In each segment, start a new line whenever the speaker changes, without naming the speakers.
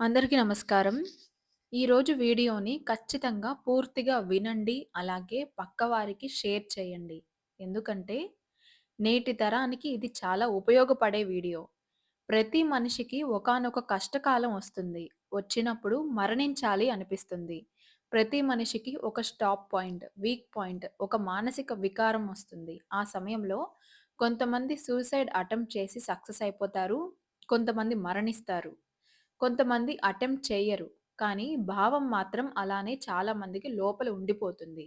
అందరికీ నమస్కారం. ఈరోజు వీడియోని ఖచ్చితంగా పూర్తిగా వినండి. అలాగే పక్కవారికి షేర్ చేయండి. ఎందుకంటే నేటి తరానికి ఇది చాలా ఉపయోగపడే వీడియో. ప్రతి మనిషికి ఒకానొక కష్టకాలం వస్తుంది. వచ్చినప్పుడు మరణించాలి అనిపిస్తుంది. ప్రతి మనిషికి ఒక స్టాప్ పాయింట్, వీక్ పాయింట్, ఒక మానసిక వికారం వస్తుంది. ఆ సమయంలో కొంతమంది సూసైడ్ అటెంప్ట్ చేసి సక్సెస్ అయిపోతారు. కొంతమంది మరణిస్తారు. కొంతమంది అటెంప్ట్ చెయ్యరు. కానీ భావం మాత్రం అలానే చాలా మందికి లోపల ఉండిపోతుంది.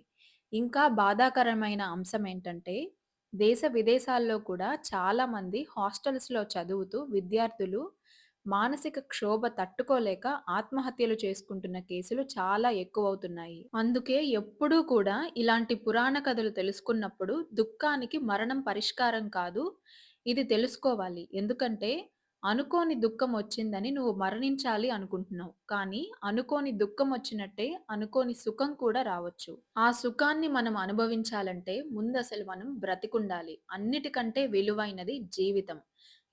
ఇంకా బాధాకరమైన అంశమేంటంటే, దేశ విదేశాల్లో కూడా చాలామంది హాస్టల్స్‌లో చదువుతూ విద్యార్థులు మానసిక క్షోభ తట్టుకోలేక ఆత్మహత్యలు చేసుకుంటున్న కేసులు చాలా ఎక్కువవుతున్నాయి. అందుకే ఎప్పుడూ కూడా ఇలాంటి పురాణ కథలు తెలుసుకున్నప్పుడు దుఃఖానికి మరణం పరిష్కారం కాదు. ఇది తెలుసుకోవాలి. ఎందుకంటే అనుకోని దుఃఖం వచ్చిందని నువ్వు మరణించాలి అనుకుంటున్నావు. కానీ అనుకోని దుఃఖం వచ్చినట్టే అనుకోని సుఖం కూడా రావచ్చు. ఆ సుఖాన్ని మనం అనుభవించాలంటే ముందసలు మనం బ్రతికుండాలి. అన్నిటికంటే విలువైనది జీవితం.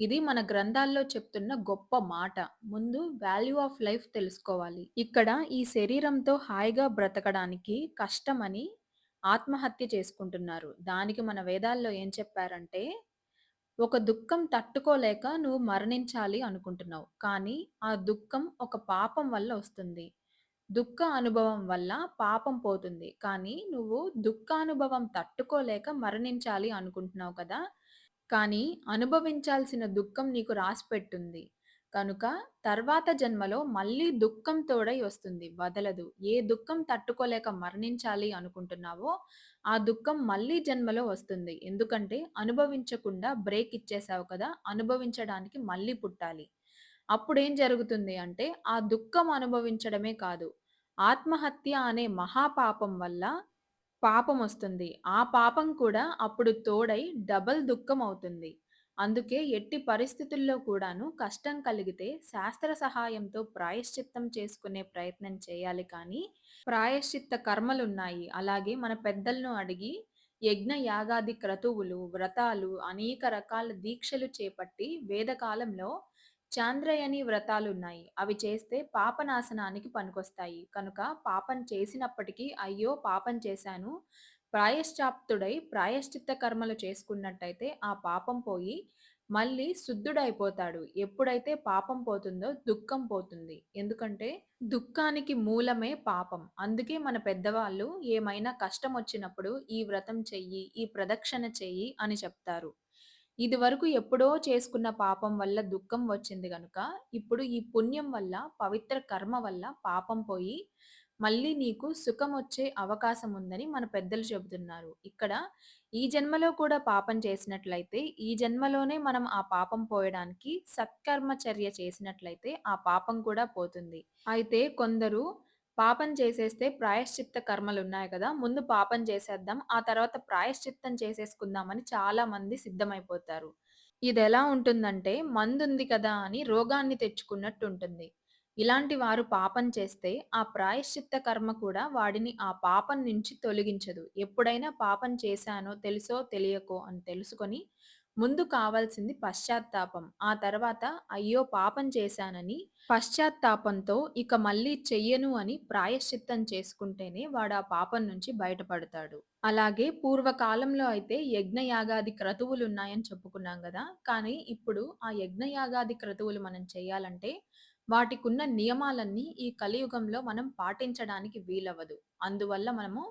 ఇది మన గ్రంథాల్లో చెప్తున్న గొప్ప మాట. ముందు వాల్యూ ఆఫ్ లైఫ్ తెలుసుకోవాలి. ఇక్కడ ఈ శరీరంతో హాయిగా బ్రతకడానికి కష్టమని ఆత్మహత్య చేసుకుంటున్నారు. దానికి మన వేదాల్లో ఏం చెప్పారంటే ఒక దుఃఖం తట్టుకోలేక నువ్వు మరణించాలి అనుకుంటున్నావు. కానీ ఆ దుఃఖం ఒక పాపం వల్ల వస్తుంది. దుఃఖ అనుభవం వల్ల పాపం పోతుంది. కానీ నువ్వు దుఃఖానుభవం తట్టుకోలేక మరణించాలి అనుకుంటున్నావు కదా! కానీ అనుభవించాల్సిన దుఃఖం నీకు రాసిపెట్టుంది. కనుక తర్వాత జన్మలో మళ్ళీ దుఃఖం తోడై వస్తుంది. వదలదు. ఏ దుఃఖం తట్టుకోలేక మరణించాలి అనుకుంటున్నావో, ఆ దుఃఖం మళ్ళీ జన్మలో వస్తుంది. ఎందుకంటే అనుభవించకుండా బ్రేక్ ఇచ్చేసావు కదా! అనుభవించడానికి మళ్ళీ పుట్టాలి. అప్పుడేం జరుగుతుంది అంటే, ఆ దుఃఖం అనుభవించడమే కాదు, ఆత్మహత్య అనే మహాపాపం వల్ల పాపమొస్తుంది. ఆ పాపం కూడా అప్పుడు తోడై డబుల్ దుఃఖమవుతుంది. అందుకే ఎట్టి పరిస్థితుల్లో కూడాను కష్టం కలిగితే శాస్త్ర సహాయంతో ప్రాయశ్చిత్తం చేసుకునే ప్రయత్నం చేయాలి కానీ, ప్రాయశ్చిత్త కర్మలున్నాయి. అలాగే మన పెద్దలను అడిగి యజ్ఞ, యాగాది క్రతువులు, వ్రతాలు, అనేక రకాల దీక్షలు చేపట్టి వేదకాలంలో చాంద్రయని వ్రతాలున్నాయి. అవి చేస్తే పాపనాశనానికి పనికొస్తాయి. కనుక పాపం చేసినప్పటికీ అయ్యో! పాపం చేశాను. ప్రాయశ్చాప్తుడై ప్రాయశ్చిత్త కర్మలు చేసుకున్నట్టయితే ఆ పాపం పోయి మళ్ళీ శుద్ధుడైపోతాడు. ఎప్పుడైతే పాపం పోతుందో దుఃఖం పోతుంది. ఎందుకంటే దుఃఖానికి మూలమే పాపం. అందుకే మన పెద్దవాళ్ళు ఏమైనా కష్టమొచ్చినప్పుడు ఈ వ్రతం చెయ్యి, ఈ ప్రదక్షిణ చెయ్యి అని చెప్తారు. ఇదివరకు ఎప్పుడో చేసుకున్న పాపం వల్ల దుఃఖం వచ్చింది గనుక, ఇప్పుడు ఈ పుణ్యం వల్ల, పవిత్ర కర్మ వల్ల పాపం పోయి, మళ్ళీ నీకు సుఖమొచ్చే అవకాశం ఉందని మన పెద్దలు చెబుతున్నారు. ఇక్కడ ఈ జన్మలో కూడా పాపం చేసినట్లయితే, ఈ జన్మలోనే మనం ఆ పాపం పోయడానికి సత్కర్మ చర్య చేసినట్లయితే, ఆ పాపం కూడా పోతుంది. అయితే కొందరు పాపం చేసేస్తే ప్రాయశ్చిత్త కర్మలున్నాయి కదా! ముందు పాపం చేసేద్దాం. ఆ తర్వాత ప్రాయశ్చిత్తం చేసేసుకుందామని చాలామంది సిద్ధమైపోతారు. ఇదెలా ఉంటుందంటే మందుంది కదా అని రోగాన్ని తెచ్చుకున్నట్టుంటుంది. ఇలాంటి వారు పాపం చేస్తే ఆ ప్రాయశ్చిత్త కర్మ కూడా వాడిని ఆ పాపం నుంచి తొలగించదు. ఎప్పుడైనా పాపం చేశానో తెలుసో తెలియకో అని తెలుసుకొని ముందు కావాల్సింది పశ్చాత్తాపం. ఆ తర్వాత అయ్యో! పాపం చేశానని పశ్చాత్తాపంతో ఇక మళ్ళీ చెయ్యను అని ప్రాయశ్చిత్తం చేసుకుంటేనే వాడు ఆ పాపం నుంచి బయటపడతాడు. అలాగే పూర్వకాలంలో అయితే యజ్ఞయాగాది క్రతువులున్నాయని చెప్పుకున్నాం గదా! కానీ ఇప్పుడు ఆ యజ్ఞయాగాది క్రతువులు మనం చేయాలంటే వాటికున్న నియమాలన్నీ ఈ కలియుగంలో మనం పాటించడానికి వీలవ్వదు. అందువల్ల మనము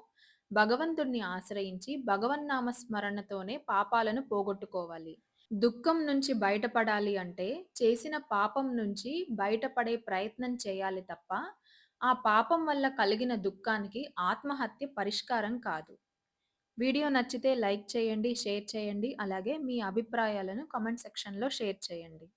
భగవంతుడిని ఆశ్రయించి భగవన్నామ స్మరణతోనే పాపాలను పోగొట్టుకోవాలి. దుఃఖం నుంచి బయటపడాలి అంటే చేసిన పాపం నుంచి బయటపడే ప్రయత్నం చేయాలి తప్ప, ఆ పాపం వల్ల కలిగిన దుఃఖానికి ఆత్మహత్య పరిష్కారం కాదు. వీడియో నచ్చితే లైక్ చేయండి, షేర్ చేయండి. అలాగే మీ అభిప్రాయాలను కామెంట్ సెక్షన్‌లో షేర్ చేయండి.